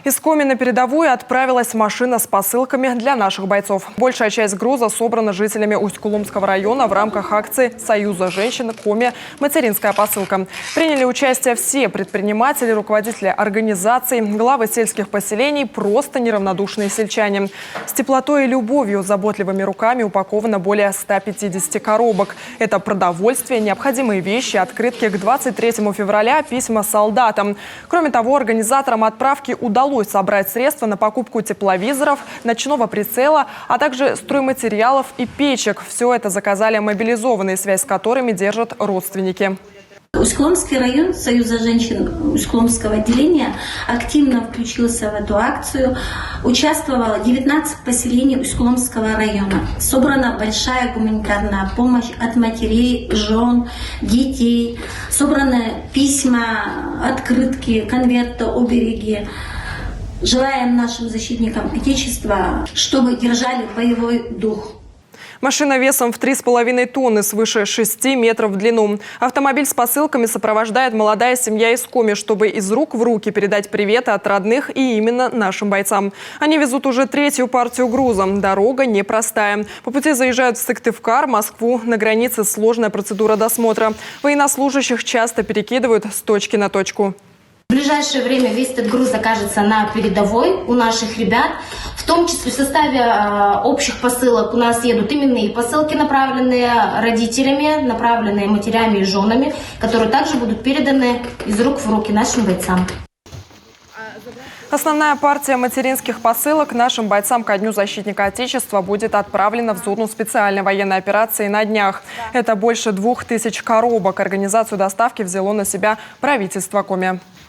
Из Коми на передовую отправилась машина с посылками для наших бойцов. Большая часть груза собрана жителями Усть-Кулумского района в рамках акции «Союза женщин Коми. Материнская посылка». Приняли участие все предприниматели, руководители организаций, главы сельских поселений, просто неравнодушные сельчане. С теплотой и любовью, заботливыми руками упаковано более 150 коробок. Это продовольствие, необходимые вещи, открытки к 23 февраля, письма солдатам. Кроме того, организаторам отправки удалось собрать средства на покупку тепловизоров, ночного прицела, а также стройматериалов и печек. Все это заказали мобилизованные, связь с которыми держат родственники. Усть-Кулумский район Союза женщин Усть-Кулумского отделения активно включился в эту акцию. Участвовало 19 поселений Усть-Кулумского района. Собрана большая гуманитарная помощь от матерей, жен, детей. Собраны письма, открытки, конверты, обереги. Желаем нашим защитникам Отечества, чтобы держали боевой дух. Машина весом в 3,5 тонны, свыше 6 метров в длину. Автомобиль с посылками сопровождает молодая семья из Коми, чтобы из рук в руки передать приветы от родных и именно нашим бойцам. Они везут уже третью партию груза. Дорога непростая. По пути заезжают в Сыктывкар, Москву. На границе сложная процедура досмотра. Военнослужащих часто перекидывают с точки на точку. В ближайшее время весь этот груз окажется на передовой у наших ребят. В том числе в составе общих посылок у нас едут именные посылки, направленные родителями, направленные матерями и женами, которые также будут переданы из рук в руки нашим бойцам. Основная партия материнских посылок нашим бойцам ко Дню защитника Отечества будет отправлена в зону специальной военной операции на днях. Это больше 2000 коробок. Организацию доставки взяло на себя правительство Коми.